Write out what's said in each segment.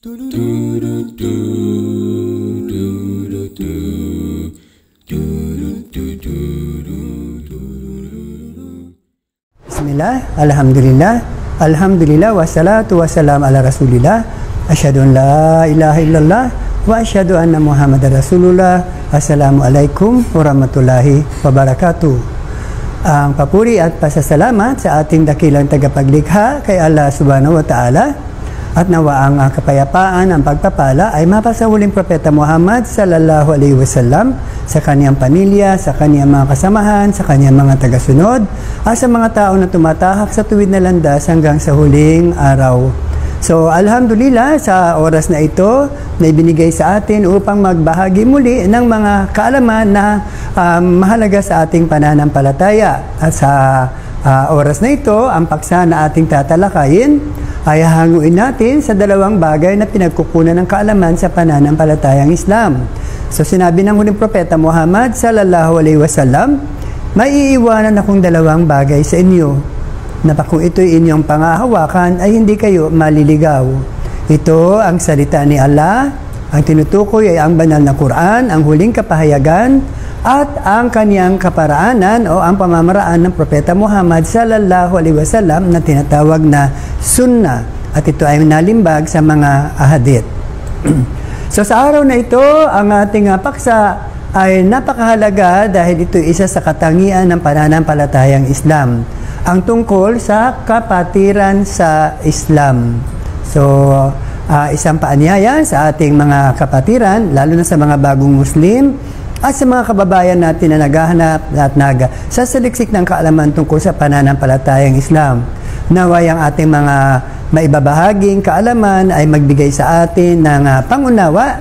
Bismillah, alhamdulillah, alhamdulillah, wassalatu wassalam ala rasulillah, asyhadu an la ilaha illallah, wa asyhadu anna muhammadar rasulullah. Assalamualaikum warahmatullahi wabarakatuh. Ang papuri at pasasalamat sa ating dakilang tagapaglikha kay Allah subhanahu wa ta'ala, at nawa ang kapayapaan, ang pagpapala ay mapa sa huling propeta Muhammad sallallahu alaihi wasallam, sa kaniyang pamilya, sa kaniyang mga kasamahan, sa kaniyang mga tagasunod, at sa mga tao na tumatahak sa tuwid na landas hanggang sa huling araw. So, alhamdulillah, sa oras na ito na ibinigay sa atin upang magbahagi muli ng mga kaalaman na mahalaga sa ating pananampalataya. At sa oras na ito, ang paksa na ating tatalakayin ay hanguin natin sa dalawang bagay na pinagkukunan ng kaalaman sa pananampalatayang Islam. So, sinabi ng huling propeta Muhammad sallallahu alaihi wasallam, may iiwanan akong dalawang bagay sa inyo, na kung ito'y inyong pangahawakan ay hindi kayo maliligaw. Ito ang salita ni Allah, ang tinutukoy ay ang banal na Quran, ang huling kapahayagan, at ang kaniyang kaparaanan o ang pamamaraan ng propeta Muhammad sallallahu alaihi wasallam na tinatawag na sunnah, at ito ay nalimbag sa mga ahadith. So sa araw na ito, ang ating paksa ay napakahalaga dahil ito isa sa katangian ng pananampalatayang Islam, ang tungkol sa kapatiran sa Islam. So isang paanyaya sa ating mga kapatiran, lalo na sa mga bagong Muslim at sa mga kababayan natin na naghahanap at nagsasaliksik ng kaalaman tungkol sa pananampalatayang Islam. Naway ang ating mga maibabahaging kaalaman ay magbigay sa atin ng pangunawa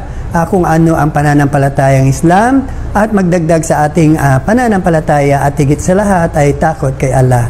kung ano ang pananampalatayang Islam, at magdagdag sa ating pananampalataya at higit sa lahat ay takot kay Allah.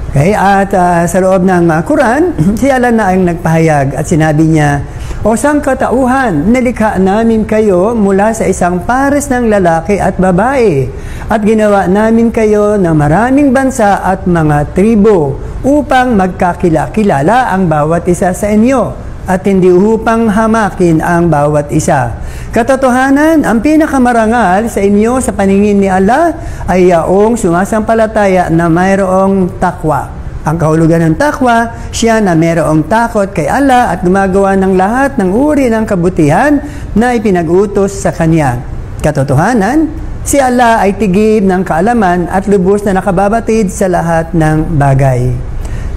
Okay? At sa loob ng Quran, si Allah na ang nagpahayag at sinabi niya, "O sangkatauhan, nilikha namin kayo mula sa isang pares ng lalaki at babae, at ginawa namin kayo ng maraming bansa at mga tribo upang magkakilala ang bawat isa sa inyo, at hindi upang hamakin ang bawat isa. Katotohanan, ang pinakamarangal sa inyo sa paningin ni Allah ay yaong sumasampalataya na mayroong takwa." Ang kahulugan ng takwa, siya na mayroong takot kay Allah at gumagawa ng lahat ng uri ng kabutihan na ipinag-utos sa Kanya. Katotohanan, si Allah ay tigib ng kaalaman at lubos na nakababatid sa lahat ng bagay.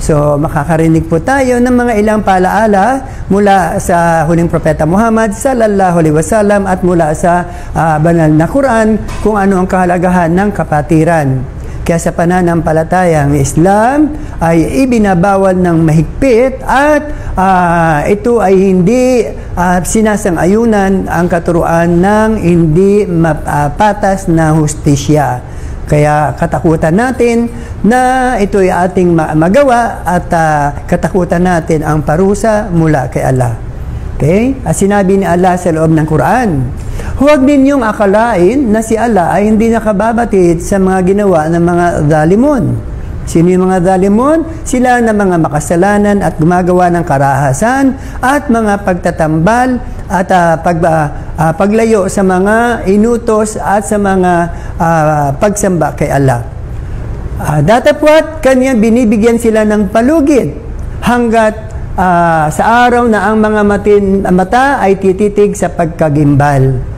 So, makakarinig po tayo ng mga ilang paalaala mula sa huling propeta Muhammad sallallahu alaihi wasallam at mula sa banal na Quran kung ano ang kahalagahan ng kapatiran. Kaya sa pananampalatayang Islam ay ibinabawal ng mahigpit at ito ay hindi sinasang-ayunan ang katuruan ng hindi patas na hustisya. Kaya katakutan natin na ito ay ating magawa at katakutan natin ang parusa mula kay Allah. Okay? At sinabi ni Allah sa loob ng Quran, "Huwag ninyong akalain na si Allah ay hindi nakababatid sa mga ginawa ng mga zalimon." Sino yung mga zalimon? Sila na mga makasalanan at gumagawa ng karahasan at mga pagtatambal at paglayo sa mga inutos at sa mga pagsamba kay Allah. Datapwat kanya binibigyan sila ng palugid hanggat sa araw na ang mga mata ay tititig sa pagkagimbal.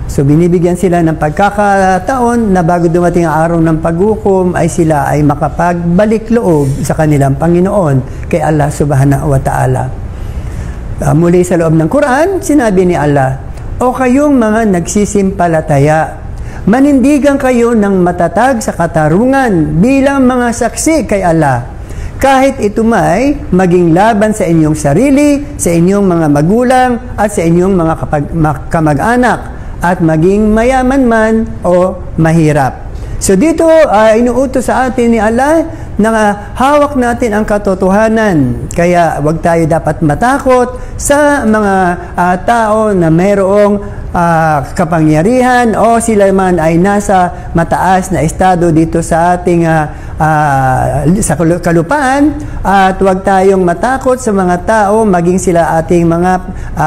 So binibigyan sila ng pagkakataon na bago dumating ang araw ng paghukom ay sila ay makapagbalik loob sa kanilang Panginoon kay Allah subhanahu wa ta'ala. Muli sa loob ng Quran, sinabi ni Allah, "O kayong mga nagsisimpalataya, manindigan kayo ng matatag sa katarungan bilang mga saksi kay Allah, kahit ito may maging laban sa inyong sarili, sa inyong mga magulang at sa inyong mga kamag-anak, at maging mayaman man o mahirap." So dito, inuutos sa atin ni Allah na hawak natin ang katotohanan. Kaya wag tayo dapat matakot sa mga tao na mayroong kapangyarihan o sila man ay nasa mataas na estado dito sa ating sa kalupaan, at huwag tayong matakot sa mga tao, maging sila ating mga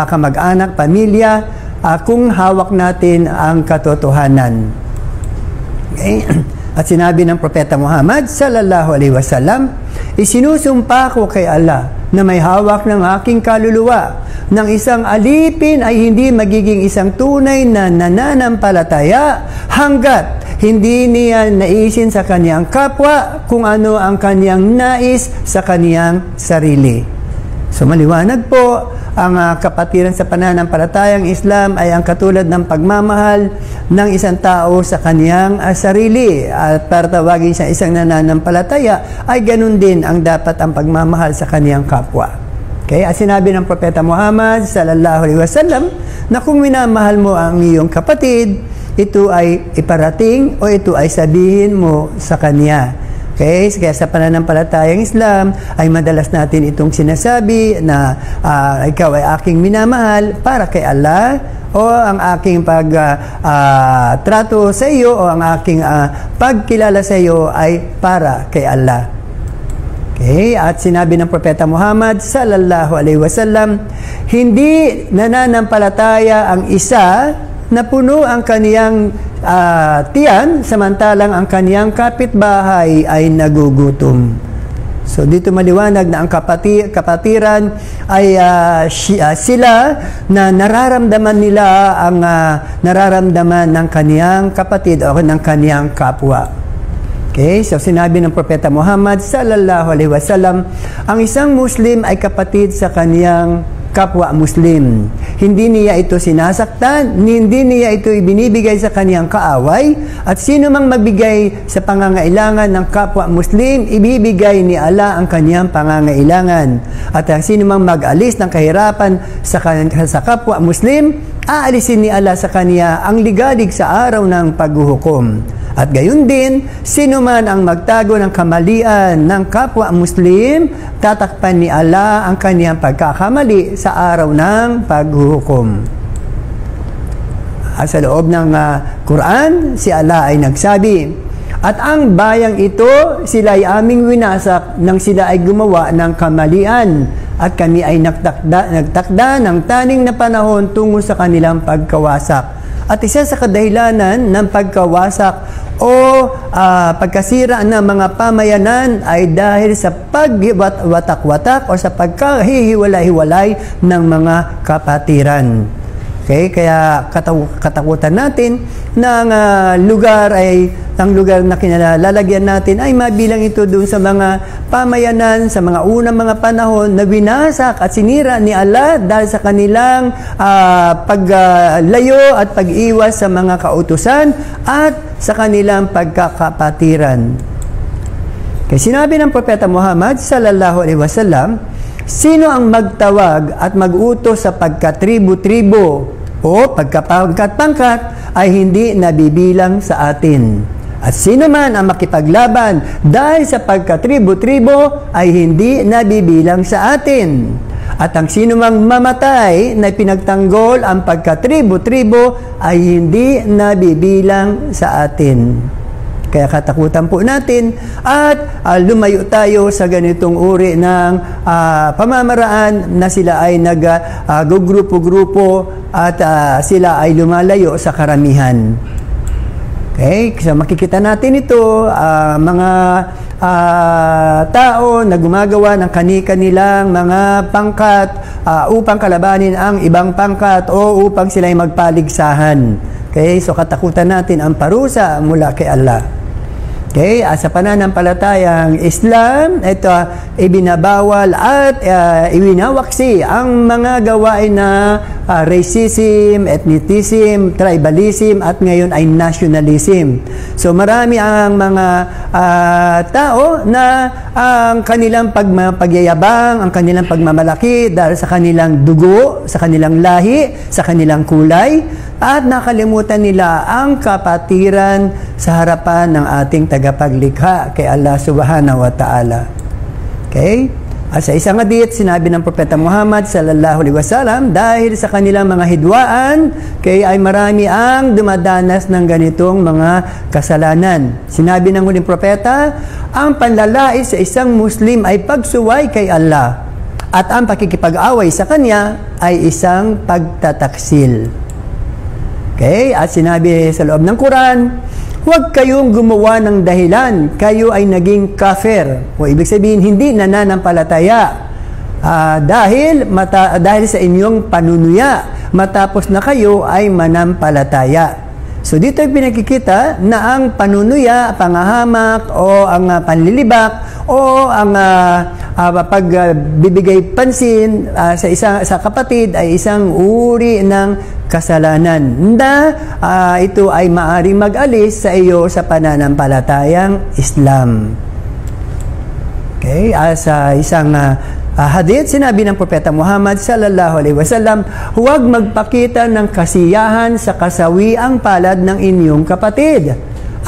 kamag-anak, pamilya, kung hawak natin ang katotohanan. Okay? At sinabi ng Propeta Muhammad sallallahu alaihi wasallam, isinusumpa ko kay Allah na may hawak ng aking kaluluwa ng isang alipin ay hindi magiging isang tunay na nananampalataya hanggat hindi niya naisin sa kaniyang kapwa kung ano ang kaniyang nais sa kaniyang sarili. So maliwanag po, ang kapatiran sa pananampalatayang Islam ay ang katulad ng pagmamahal ng isang tao sa kaniyang sarili. At para tawagin siya isang nananampalataya, ay ganun din ang dapat ang pagmamahal sa kaniyang kapwa. Okay? At sinabi ng Propeta Muhammad sallallahu alaihi wasallam na kung minamahal mo ang iyong kapatid, ito ay iparating o ito ay sabihin mo sa kaniya. Okay? Kaya sa pananampalatayang Islam ay madalas natin itong sinasabi na ikaw ay aking minamahal para kay Allah, o ang aking trato sa iyo o ang aking pagkilala sa iyo ay para kay Allah. Okay? At sinabi ng Propeta Muhammad sallallahu alaihi wasallam, hindi nananampalataya ang isa na puno ang kaniyang tiyan, samantalang ang kaniyang kapitbahay ay nagugutom. So dito maliwanag na ang kapatiran ay sila na nararamdaman nila ang nararamdaman ng kaniyang kapatid o ng kaniyang kapwa. Okay, so sinabi ng Propeta Muhammad sallallahu alaihi wasallam, ang isang Muslim ay kapatid sa kaniyang kapwa Muslim. Hindi niya ito sinasaktan, hindi niya ito ibinibigay sa kaniyang kaaway, at sino mang magbigay sa pangangailangan ng kapwa Muslim, ibibigay ni Allah ang kaniyang pangangailangan. At ang sino mang mag-alis ng kahirapan sa kapwa Muslim, aalisin ni Allah sa kaniya ang ligalig sa araw ng paghuhukom. At gayon din, sino man ang magtago ng kamalian ng kapwa Muslim, tatakpan ni Allah ang kaniyang pagkakamali sa araw ng paghuhukom. At sa loob ng Quran, si Allah ay nagsabi, at ang bayang ito, sila ay aming winasak nang sila ay gumawa ng kamalian, at kami ay nagtakda ng taning na panahon tungo sa kanilang pagkawasak. At isa sa kadahilanan ng pagkawasak o pagkasira ng mga pamayanan ay dahil sa pagwatak-watak o sa pagkahihiwalay-hiwalay ng mga kapatiran. Okay? Kaya katakutan natin na ang lugar na kinalalagyan natin ay mabilang ito doon sa mga pamayanan, sa mga unang mga panahon na winasak at sinira ni Allah dahil sa kanilang paglayo at pag-iwas sa mga kautusan at sa kanilang pagkakapatiran. Kaya sinabi ng Propeta Muhammad sallallahu alaihi wasallam, sino ang magtawag at mag-utos sa pagkatribo-tribo o pagkapangkat-pangkat ay hindi nabibilang sa atin. At sino man ang makipaglaban dahil sa pagkatribo-tribo ay hindi nabibilang sa atin. At ang sino mang mamatay na pinagtanggol ang pagkatribo-tribo ay hindi nabibilang sa atin. Kaya katakutan po natin at lumayo tayo sa ganitong uri ng pamamaraan na sila ay nag-grupo-grupo at sila ay lumalayo sa karamihan. Okay? So makikita natin ito, mga tao na gumagawa ng kani-kanilang mga pangkat upang kalabanin ang ibang pangkat o upang sila ay magpaligsahan. Okay? So katakutan natin ang parusa mula kay Allah. Okay, sa pananampalatayang Islam, ito ibinabawal at iwinawaksi ang mga gawain na racism, ethnicism, tribalism at ngayon ay nationalism. So marami ang mga tao na ang kanilang pagyayabang, ang kanilang pagmamalaki dahil sa kanilang dugo, sa kanilang lahi, sa kanilang kulay, at nakalimutan nila ang kapatiran sa harapan ng ating tagapaglikha kay Allah Subhanahu wa Ta'ala. Okay? At sa isang hadith, sinabi ng Propeta Muhammad sallallahu alaihi wasallam, dahil sa kanilang mga hidwaan, kaya ay marami ang dumadanas ng ganitong mga kasalanan. Sinabi ng huling propeta, ang panlalais sa isang Muslim ay pagsuway kay Allah, at ang pakikipag-away sa kanya ay isang pagtataksil. Okay? At sinabi sa loob ng Quran, huwag kayong gumawa ng dahilan, kayo ay naging kafir. O ibig sabihin, hindi nananampalataya. Dahil sa inyong panunuya, matapos na kayo ay manampalataya. So dito ay pinakikita na ang panunuya, pangahamak, o ang panlilibak, o ang pagbibigay pansin sa kapatid ay isang uri ng kasalanan na ito ay maaring mag-alis sa iyo sa pananampalatayang Islam. Okay? Sa isang hadith, sinabi ng Propeta Muhammad sallallahu alaihi wasallam, huwag magpakita ng kasiyahan sa kasawiang palad ng inyong kapatid,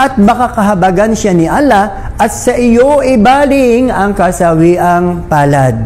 at baka kahabagan siya ni Allah at sa iyo ibaling ang kasawiang palad.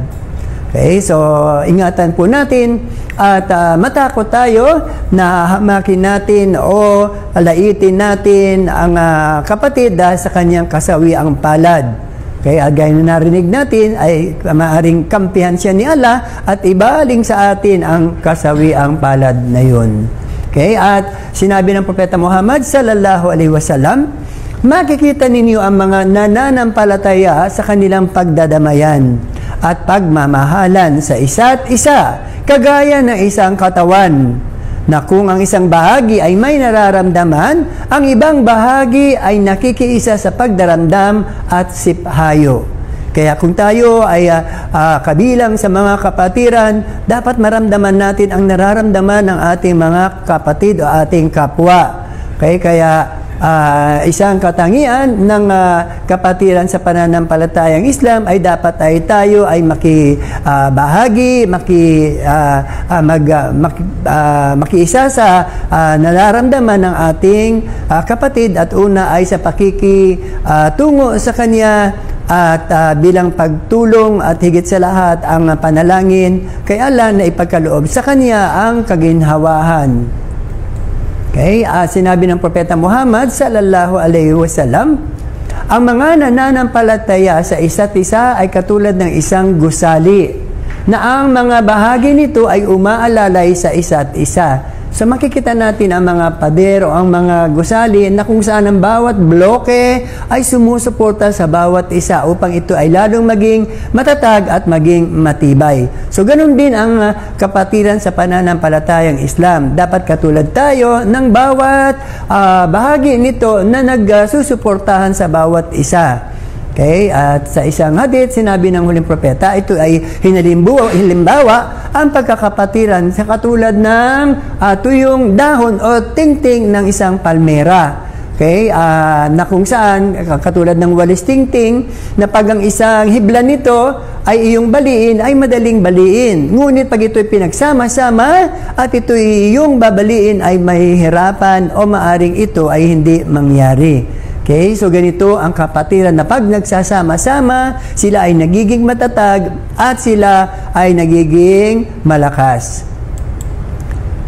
Okay, so ingatan po natin at matakot tayo na hamakin natin o alaitin natin ang kapatid dahil sa kanyang kasawiang palad. Kaya gaya na narinig natin ay maaaring kampihan siya ni Allah at ibaling sa atin ang kasawiang palad na yun. Okay? At sinabi ng Propeta Muhammad sallallahu alaihi wasallam, makikita ninyo ang mga nananampalataya sa kanilang pagdadamayan at pagmamahalan sa isa't isa, kagaya ng isang katawan, na kung ang isang bahagi ay may nararamdaman, ang ibang bahagi ay nakikiisa sa pagdaramdam at siphayo. Kaya kung tayo ay kabilang sa mga kapatiran, dapat maramdaman natin ang nararamdaman ng ating mga kapatid o ating kapwa. Okay? Kaya isang katangian ng kapatiran sa pananampalatayang Islam ay dapat ay tayo ay makibahagi, makiisa sa nararamdaman ng ating kapatid, at una ay sa pakikitungo sa kanya at bilang pagtulong, at higit sa lahat ang panalangin kay Allah na ipagkaloob sa kanya ang kaginhawahan. Okay, sinabi ng Propeta Muhammad sallallahu alaihi wasallam, ang mga nananampalataya sa isa't isa ay katulad ng isang gusali na ang mga bahagi nito ay umaalalay sa isa't isa. So makikita natin ang mga pader o ang mga gusali na kung saan ang bawat bloke ay sumusuporta sa bawat isa upang ito ay lalong maging matatag at maging matibay. So ganun din ang kapatiran sa pananampalatayang Islam. Dapat katulad tayo ng bawat bahagi nito na nagsusuportahan sa bawat isa. Okay? At sa isang hadith, sinabi ng huling propeta, ito ay hilimbawa ang pagkakapatiran sa katulad ng tuyong dahon o tingting ng isang palmera. Okay? Na kung saan, katulad ng walis tingting, na pag ang isang hibla nito ay iyong baliin, ay madaling baliin. Ngunit pag ito'y pinagsama-sama at ito'y iyong babaliin, ay mahihirapan o maaring ito ay hindi mangyari. Okay, so ganito ang kapatiran na pag nagsasama-sama, sila ay nagiging matatag at sila ay nagiging malakas.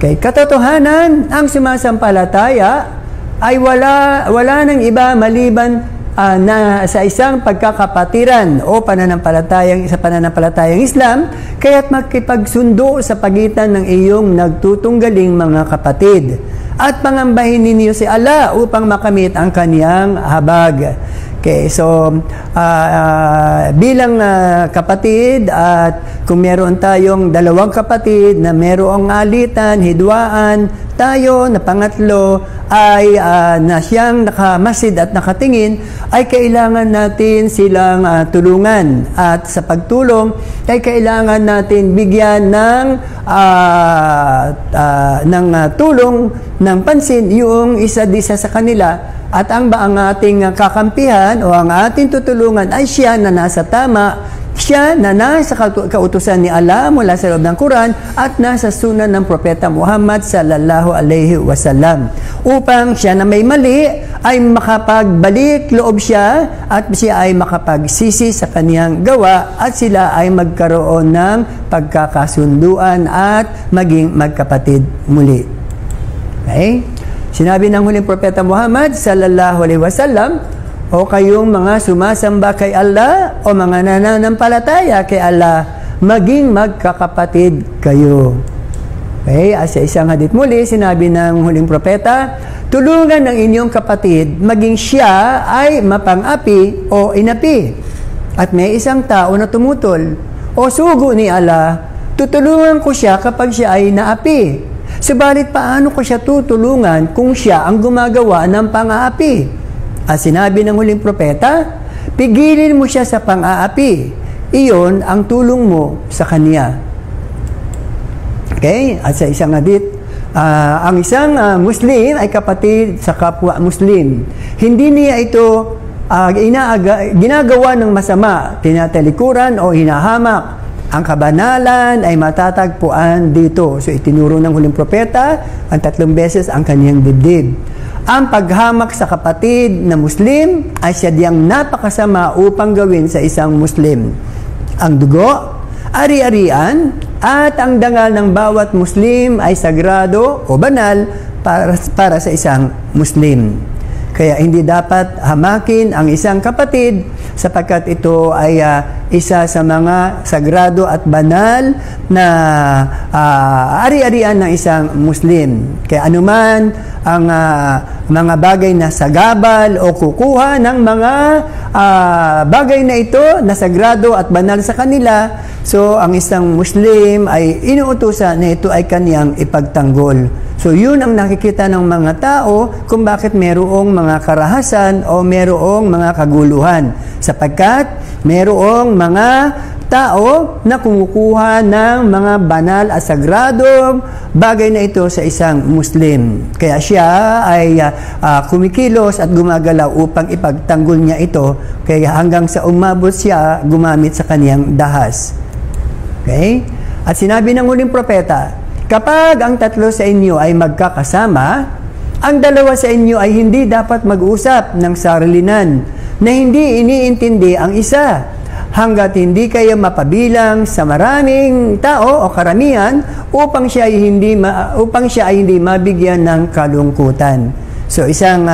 Okay, katotohanan, ang sumasampalataya ay wala nang iba maliban na sa isang pagkakapatiran o sa pananampalatayang Islam, kaya't makipagsundo sa pagitan ng iyong nagtutunggaling mga kapatid at pangambahin ninyo si Allah upang makamit ang kaniyang habag. Okay, so bilang kapatid, at kung meron tayong dalawang kapatid na merong alitan, hidwaan, tayo na pangatlo ay na siyang nakamasid at nakatingin, ay kailangan natin silang tulungan, at sa pagtulong ay kailangan natin bigyan ng tulong, ng pansin yung isa-isa sa kanila, at ang ating kakampihan o ang ating tutulungan ay siya na nasa tama, Siya na nasa kautusan ni Allah mula sa loob ng Quran at nasa sunan ng Propeta Muhammad sallallahu alaihi wasallam. Upang siya na may mali ay makapagbalik loob siya at siya ay makapagsisi sa kaniyang gawa at sila ay magkaroon ng pagkakasunduan at maging magkapatid muli. Okay? Sinabi ng huling Propeta Muhammad sallallahu alaihi wasallam, o kayong mga sumasamba kay Allah o mga nananampalataya kay Allah, maging magkakapatid kayo. Okay? At sa isang hadith muli, sinabi ng huling propeta, tulungan ng inyong kapatid, maging siya ay mapang-api o inapi. At may isang tao na tumutol o sugo ni Allah, tutulungan ko siya kapag siya ay naapi. Subalit paano ko siya tutulungan kung siya ang gumagawa ng pang-aapi? At sinabi ng huling propeta, pigilin mo siya sa pang-aapi. Iyon ang tulong mo sa kanya. Okay? At sa isang hadith, ang isang Muslim ay kapatid sa kapwa Muslim. Hindi niya ito ginagawa ng masama, tinatalikuran o hinahamak. Ang kabanalan ay matatagpuan dito. So itinuro ng huling propeta ang 3 beses ang kaniyang dibdib. Ang paghamak sa kapatid na Muslim ay sadyang napakasama upang gawin sa isang Muslim. Ang dugo, ari-arian, at ang dangal ng bawat Muslim ay sagrado o banal para sa isang Muslim. Kaya hindi dapat hamakin ang isang kapatid sapagkat ito ay isa sa mga sagrado at banal na ari-arian ng isang Muslim. Kaya anuman ang mga bagay na sagabal o kukuha ng mga bagay na ito na sagrado at banal sa kanila, so ang isang Muslim ay inuutusan na ito ay kaniyang ipagtanggol. So yun ang nakikita ng mga tao kung bakit merong mga karahasan o merong mga kaguluhan. Sapagkat merong mga tao na kumukuha ng mga banal at sagradong bagay na ito sa isang Muslim. Kaya siya ay kumikilos at gumagalaw upang ipagtanggol niya ito. Kaya hanggang sa umabot siya gumamit sa kaniyang dahas. Okay? At sinabi ng huling propeta, kapag ang 3 sa inyo ay magkakasama, ang 2 sa inyo ay hindi dapat mag-usap ng sarilinan na hindi iniintindi ang isa hanggat hindi kayo mapabilang sa maraming tao o karamihan upang siya ay hindi mabigyan ng kalungkutan. So isang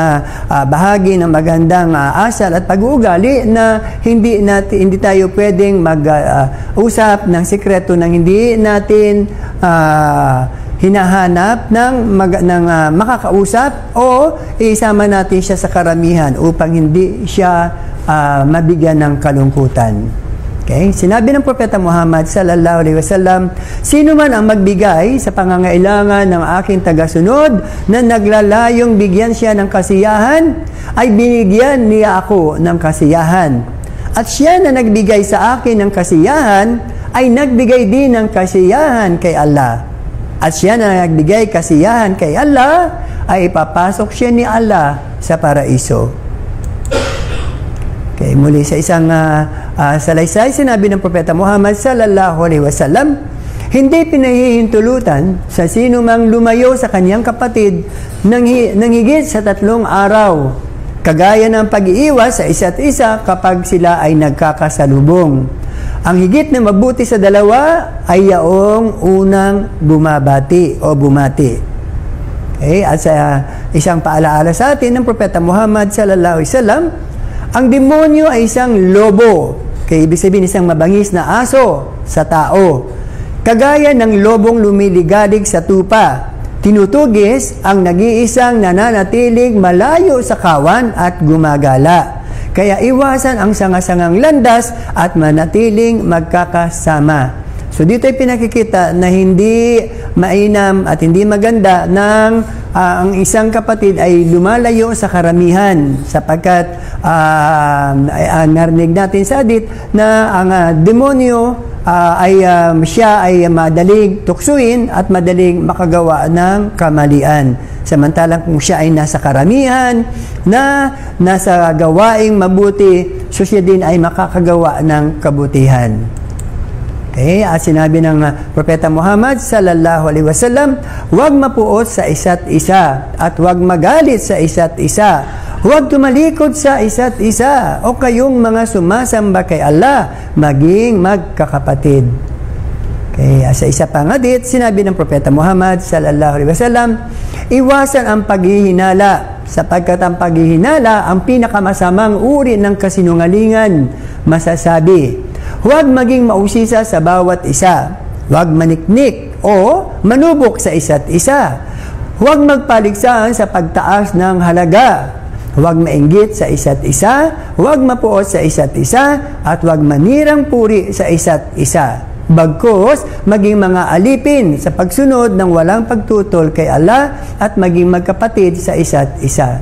bahagi ng magandang asal at pag-uugali na hindi tayo pwedeng mag-usap ng sikreto nang hindi natin hinahanap ng makakausap o isama natin siya sa karamihan upang hindi siya mabigyan ng kalungkutan. Okay? Sinabi ng Propeta Muhammad sallallahu alaihi wasallam, sino man ang magbigay sa pangangailangan ng aking tagasunod na naglalayong bigyan siya ng kasiyahan, ay binigyan niya ako ng kasiyahan. At siya na nagbigay sa akin ng kasiyahan, ay nagbigay din ng kasiyahan kay Allah. At siya na nagbigay kasiyahan kay Allah, ay ipapasok siya ni Allah sa paraiso. Okay, muli sa isang salaysay, sinabi ng Propeta Muhammad sallallahu alaihi wasallam, hindi pinahihintulutan sa sino mang lumayo sa kanyang kapatid nang higit sa 3 araw, kagaya ng pag-iiwas sa isa't isa kapag sila ay nagkakasalubong. Ang higit na mabuti sa 2 ay yaong unang bumabati o bumati. Okay, at sa isang paalaala sa atin ng Propeta Muhammad sallallahu alaihi wasallam, ang demonyo ay isang lobo, kaya ibig sabihin isang mabangis na aso sa tao. Kagaya ng lobong lumiligalig sa tupa, tinutugis ang nag-iisang nananatiling malayo sa kawan at gumagala. Kaya iwasan ang sanga-sangang landas at manatiling magkakasama. So dito ay pinakikita na hindi mainam at hindi maganda ng ang isang kapatid ay lumalayo sa karamihan, sapagkat narinig natin sa hadith na ang demonyo siya ay madaling tuksuin at madaling makagawa ng kamalian. Samantalang kung siya ay nasa karamihan na nasa gawaing mabuti, so siya din ay makakagawa ng kabutihan. Okay, at sinabi ng Propeta Muhammad sallallahu alaihi wasallam, huwag mapuot sa isa't isa at huwag magalit sa isa't isa. Huwag tumalikod sa isa't isa o kayong mga sumasamba kay Allah, maging magkakapatid. Okay, sa isa pang hadith, sinabi ng Propeta Muhammad sallallahu alaihi wasallam, iwasan ang paghihinala, sapagkat ang paghihinala ang pinakamasamang uri ng kasinungalingan. Masasabi, huwag maging mausisa sa bawat isa. Huwag maniknik o manubok sa isa't isa. Huwag magpaligsahan sa pagtaas ng halaga. Huwag mainggit sa isa't isa. Huwag mapuot sa isa't isa. At huwag manirang puri sa isa't isa. Bagkus, maging mga alipin sa pagsunod ng walang pagtutol kay Allah at maging magkapatid sa isa't isa.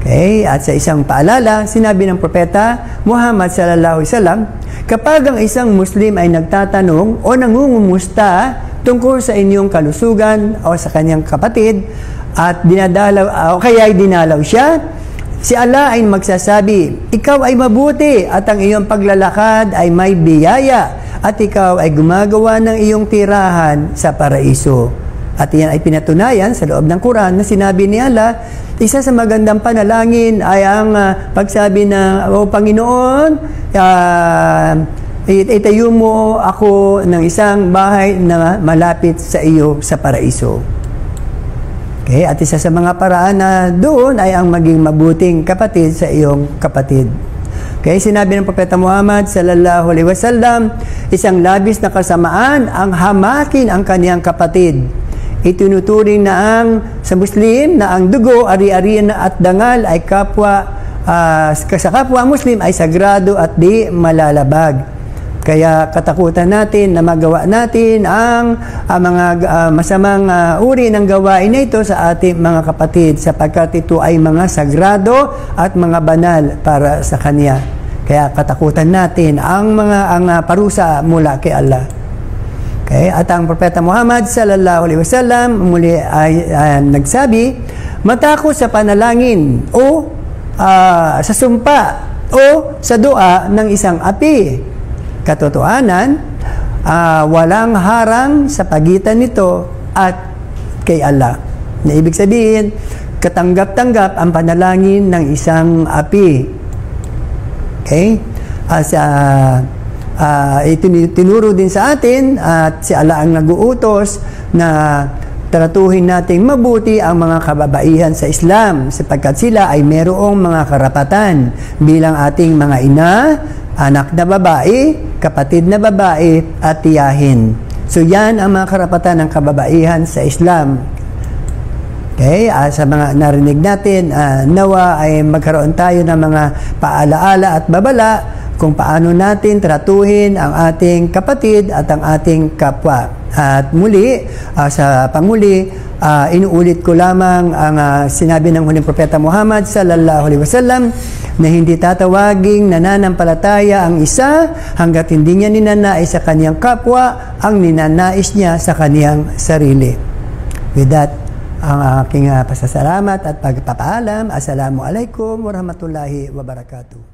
Okay, at sa isang paalala, sinabi ng Propeta Muhammad sallallahu alaihi wasallam, kapag ang isang Muslim ay nagtatanong o nangungumusta tungkol sa inyong kalusugan o sa kanyang kapatid at dinadalaw o kaya ay dinalaw siya, si Allah ay magsasabi, ikaw ay mabuti at ang iyong paglalakad ay may biyaya at ikaw ay gumagawa ng iyong tirahan sa paraiso. At iyan ay pinatunayan sa loob ng Quran na sinabi ni Allah, isa sa magandang panalangin ay ang pagsabi na, O Panginoon, itayo mo ako ng isang bahay na malapit sa iyo sa paraiso. Okay? At isa sa mga paraan na doon ay ang maging mabuting kapatid sa iyong kapatid. Okay? Sinabi ng Propeta Muhammad sallallahu alaihi wasallam, isang labis na kasamaan ang hamakin ang kaniyang kapatid. Itinuturing na sa Muslim na ang dugo, ari-arian at dangal ay sa kapwa Muslim ay sagrado at di malalabag. Kaya katakutan natin na magawa natin ang mga masamang uri ng gawain na ito sa ating mga kapatid, sapagkat ito ay mga sagrado at mga banal para sa Kanya. Kaya katakutan natin ang parusa mula kay Allah. Okay? At ang Propeta Muhammad sallallahu alaihi wasallam muli ay nagsabi, matakot sa panalangin o sa sumpa o sa dua ng isang api. Katotohanan, walang harang sa pagitan nito at kay Allah. Na ibig sabihin, katanggap-tanggap ang panalangin ng isang api. Okay? Tinuro din sa atin at si Allah ang nag-uutos na tratuhin nating mabuti ang mga kababaihan sa Islam, sapagkat sila ay mayroong mga karapatan bilang ating mga ina, anak na babae, kapatid na babae at tiyahin. So yan ang mga karapatan ng kababaihan sa Islam. Okay, sa mga narinig natin, nawa ay magkaroon tayo ng mga paalaala at babala kung paano natin tratuhin ang ating kapatid at ang ating kapwa. At muli, sa panguli, inuulit ko lamang ang sinabi ng huling Propeta Muhammad sallallahu alaihi wasallam na hindi tatawaging nananampalataya ang isa hanggat hindi niya ninanais sa kaniyang kapwa ang ninanais niya sa kaniyang sarili. With that, ang aking pasasalamat at pagpapaalam. Assalamualaikum warahmatullahi wabarakatuh.